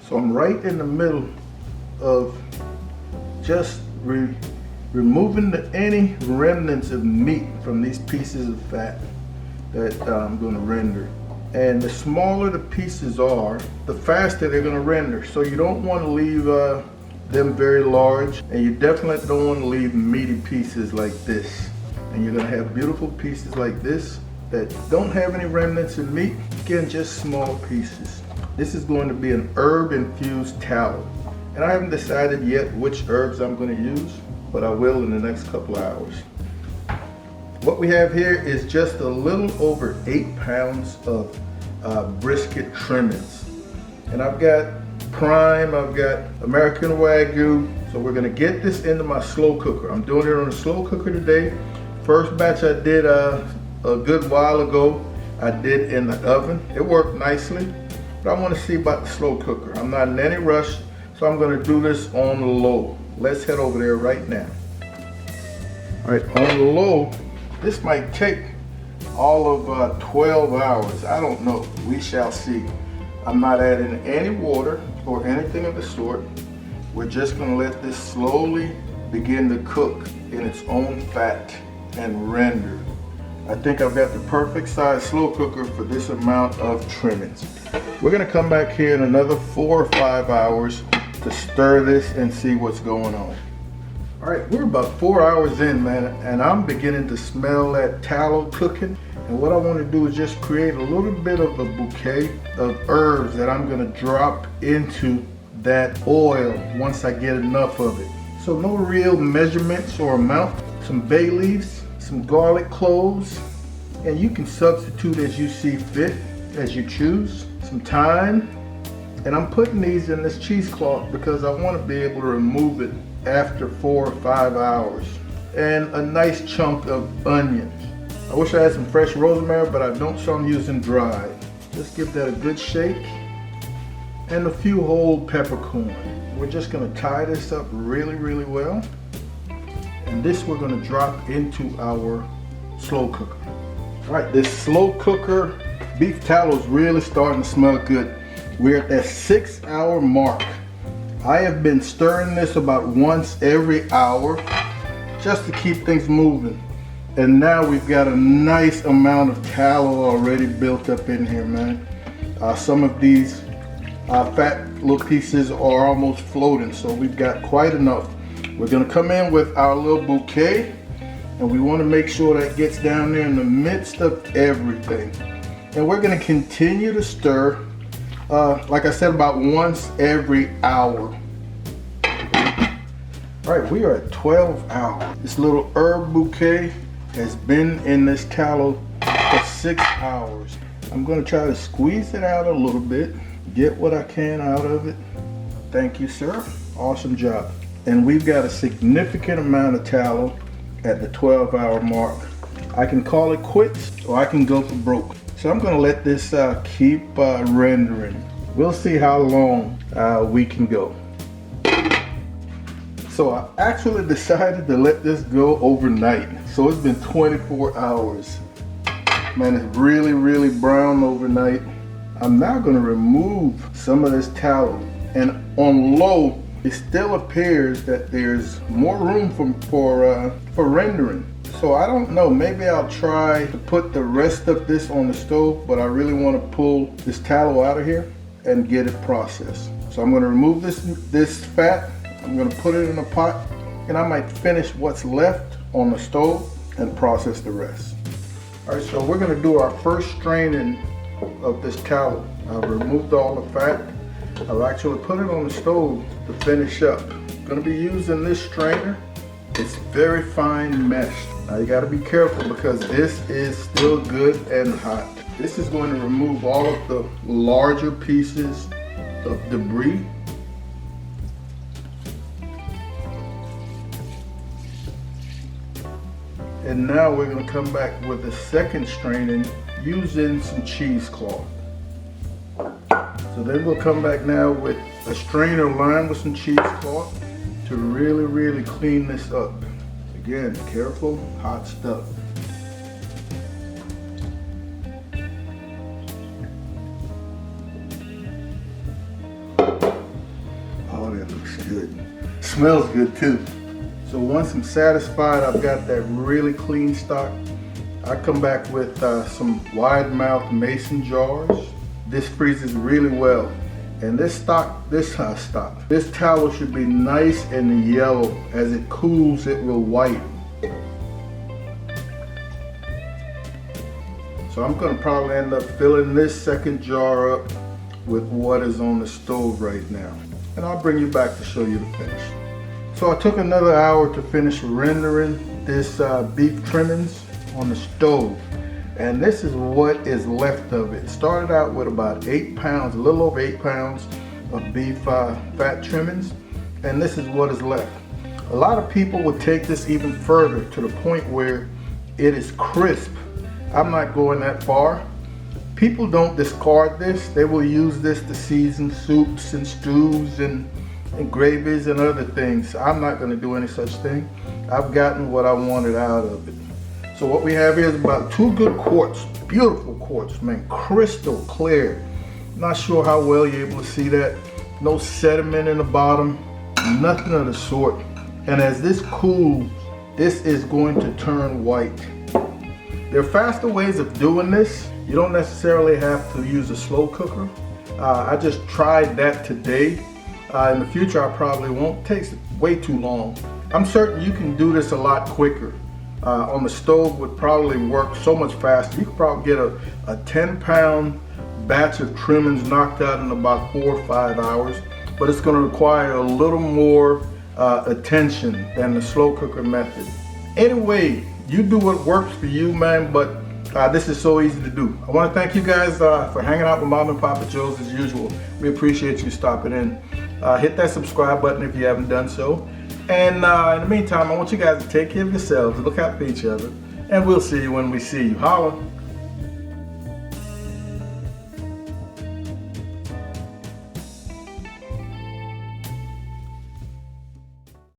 So I'm right in the middle of just removing any remnants of meat from these pieces of fat that I'm going to render. And the smaller the pieces are, the faster they're going to render. So you don't want to leave them very large, and you definitely don't want to leave meaty pieces like this. And you're going to have beautiful pieces like this that don't have any remnants of meat. Again, just small pieces. This is going to be an herb infused tallow. And I haven't decided yet which herbs I'm going to use, but I will in the next couple of hours. What we have here is just a little over 8 pounds of brisket trimmings. And I've got prime, I've got American Wagyu. So we're gonna get this into my slow cooker. I'm doing it on a slow cooker today. First batch I did a good while ago, I did in the oven. It worked nicely, but I wanna see about the slow cooker. I'm not in any rush, so I'm gonna do this on the low. Let's head over there right now. All right, on the low, this might take all of 12 hours. I don't know, we shall see. I'm not adding any water or anything of the sort. We're just gonna let this slowly begin to cook in its own fat and render. I think I've got the perfect size slow cooker for this amount of trimmings. We're gonna come back here in another 4 or 5 hours to stir this and see what's going on. All right, we're about 4 hours in, man, and I'm beginning to smell that tallow cooking. And what I want to do is just create a little bit of a bouquet of herbs that I'm going to drop into that oil once I get enough of it. So no real measurements or amount. Some bay leaves, some garlic cloves, and you can substitute as you see fit, as you choose. Some thyme, and I'm putting these in this cheesecloth because I want to be able to remove it after 4 or 5 hours. And a nice chunk of onions. I wish I had some fresh rosemary, but I don't, so I'm using dried. Just give that a good shake. And a few whole peppercorn. We're just gonna tie this up really, really well. And this we're gonna drop into our slow cooker. All right, this slow cooker beef tallow is really starting to smell good. We're at that 6 hour mark. I have been stirring this about once every hour just to keep things moving. And now we've got a nice amount of tallow already built up in here, man. Some of these fat little pieces are almost floating, so we've got quite enough. We're gonna come in with our little bouquet, and we wanna make sure that gets down there in the midst of everything. And we're gonna continue to stir, like I said, about once every hour. All right, we are at 12 hours. This little herb bouquet has been in this tallow for 6 hours. I'm gonna try to squeeze it out a little bit, get what I can out of it. Thank you, sir. Awesome job. And we've got a significant amount of tallow at the 12-hour mark. I can call it quits, or I can go for broke. So I'm gonna let this keep rendering. We'll see how long we can go. So I actually decided to let this go overnight. So it's been 24 hours. Man, it's really, really brown overnight. I'm now gonna remove some of this tallow. And on low, it still appears that there's more room for rendering. So I don't know, maybe I'll try to put the rest of this on the stove, but I really wanna pull this tallow out of here and get it processed. So I'm gonna remove this fat. I'm gonna put it in a pot, and I might finish what's left on the stove and process the rest. All right, so we're gonna do our first straining of this tallow. I've removed all the fat. I've actually put it on the stove to finish up. I'm gonna be using this strainer. It's very fine mesh. Now you gotta be careful because this is still good and hot. This is going to remove all of the larger pieces of debris. And now we're going to come back with a second straining using some cheesecloth. So then we'll come back now with a strainer lined with some cheesecloth to really, really clean this up. Again, careful, hot stuff. that looks good. Smells good too. So once I'm satisfied, I've got that really clean stock, I come back with some wide mouth mason jars. This freezes really well. And this tallow should be nice and yellow. As it cools, it will whiten. So I'm gonna probably end up filling this second jar up with what is on the stove right now. And I'll bring you back to show you the finish. So I took another hour to finish rendering this beef trimmings on the stove. And this is what is left of it. It started out with about 8 pounds, a little over 8 pounds of beef fat trimmings. And this is what is left. A lot of people would take this even further to the point where it is crisp. I'm not going that far. People don't discard this. They will use this to season soups and stews and gravies and other things. I'm not going to do any such thing. I've gotten what I wanted out of it. So what we have here is about 2 good quarts, beautiful quarts, man, crystal clear. Not sure how well you're able to see that. No sediment in the bottom, nothing of the sort. And as this cools, this is going to turn white. There are faster ways of doing this. You don't necessarily have to use a slow cooker. I just tried that today. In the future, I probably won't. It takes way too long. I'm certain you can do this a lot quicker. On the stove would probably work so much faster. You could probably get a 10-pound batch of trimmings knocked out in about 4 or 5 hours, but it's going to require a little more attention than the slow cooker method. Anyway, you do what works for you, man, but this is so easy to do. I want to thank you guys for hanging out with Mom and Papa Joe's as usual. We appreciate you stopping in. Hit that subscribe button if you haven't done so. And in the meantime, I want you guys to take care of yourselves, look out for each other, and we'll see you when we see you. Holla!